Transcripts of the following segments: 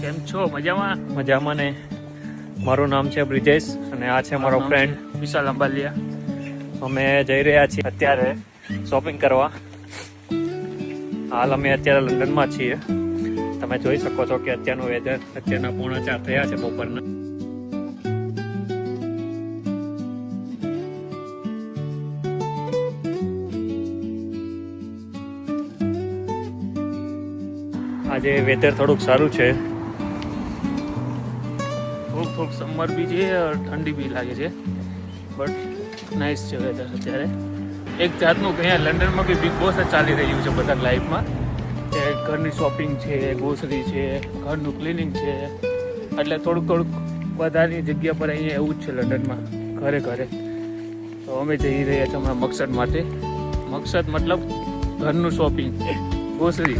કેમ છો? મજામાં? મજામાં ને. મારું નામ છે બ્રિજેશ અને આ છે મારો ફ્રેન્ડ વિશાલ અંબાલિયા. અમે જઈ રહ્યા છીએ અત્યારે શોપિંગ કરવા. હાલ અમે અત્યારે લંડનમાં છીએ. તમે જોઈ શકો છો કે અત્યારનું વેધર, અત્યારના 3:45 થયા છે બપોરના. આજે વેધર થોડુંક સારું છે. થોડુંક સમર બી છે और ઠંડી બી લાગે છે, બટ નાઇસ છે વેધર અત્યારે. એક જાતનું અહીંયા લંડનમાં બી બિગ બોસ જ ચાલી રહ્યું છે બધા લાઈફમાં, કે ઘરની શોપિંગ છે, ગ્રોસરી છે, ઘરનું ક્લિનિંગ છે, એટલે થોડુંક બધાની જગ્યા પર અહીંયા એવું જ છે લંડનમાં, ઘરે ઘરે. તો અમે જઈ રહ્યા છીએ હમણાં મકસદ માટે. મકસદ મતલબ ઘરનું શોપિંગ, ગ્રોસરી.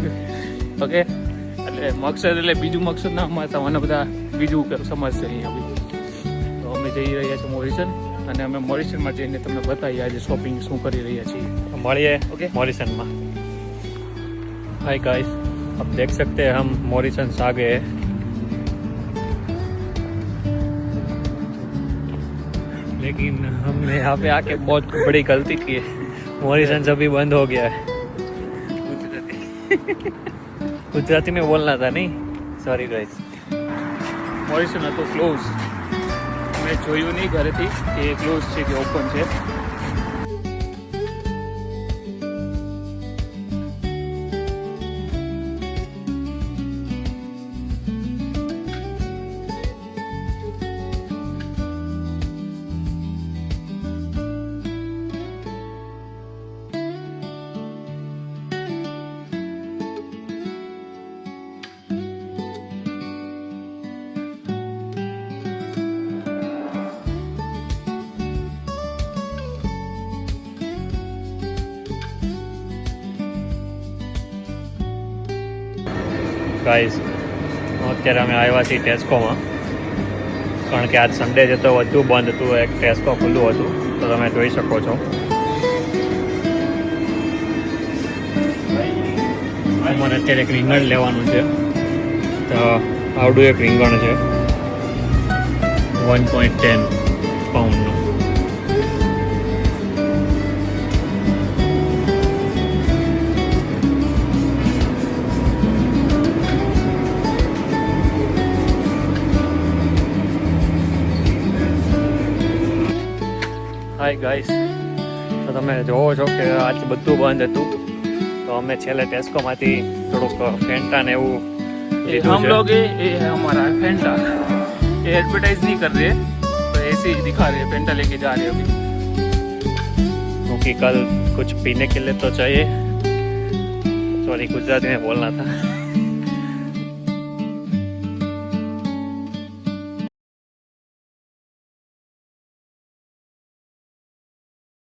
ઓકે, એટલે મકસદ એટલે બીજું મકસદ ના મળતા, મને બધા બીજું સમજશે અહીંયા બી. તો અમે જઈ રહ્યા છીએ મોરિસન, અને અમે મોરિસનમાં જઈને તમને બતાવીએ આજે શોપિંગ શું કરી રહ્યા છીએ. મળીએ ओके मॉरिसन में. हाय गाइस, आप देख सकते हैं हम मॉरिसन आ गए हैं. लेकिन हमने यहाँ पे आके बहुत बड़ी गलती की है. मॉरिसन अभी बंद हो गया है. गुजराती में बोलना था नहीं, सॉरी गाइस. મોરિસન હતો ક્લોઝ. મેં જોયું નહીં ઘરેથી કે ક્લોઝ છે કે ઓપન છે. ગાઈસ, અત્યારે અમે આવ્યા છીએ ટેસ્કોમાં, કારણ કે આજ સન્ડે છે તો બધું બંધ હતું. એક ટેસ્કો ખુલ્લું હતું, તો તમે જોઈ શકો છો. મને અત્યારે એક રીંગણ લેવાનું છે, તો આવડું એક રીંગણ છે 1.10 પાઉન્ડનું. હાય ગાઈસ, તો તમે જોવો છો કે આજ બધું બંધ હતું, તો અમે છેલ્લે ટેસ્કોમાંથી થોડુંક ફેન્ટા ને એવું લીધું हम છે. लोग ये है हमारा फेंटा. ये एडवर्टाइज नहीं कर रहे, तो ऐसे ही दिखा रहे हैं. फेंटा लेके जा रहे हैं अभी. क्योंकि कल कुछ पीने के लिए तो चाहिए. सॉरी, गुजराती में बोलना था.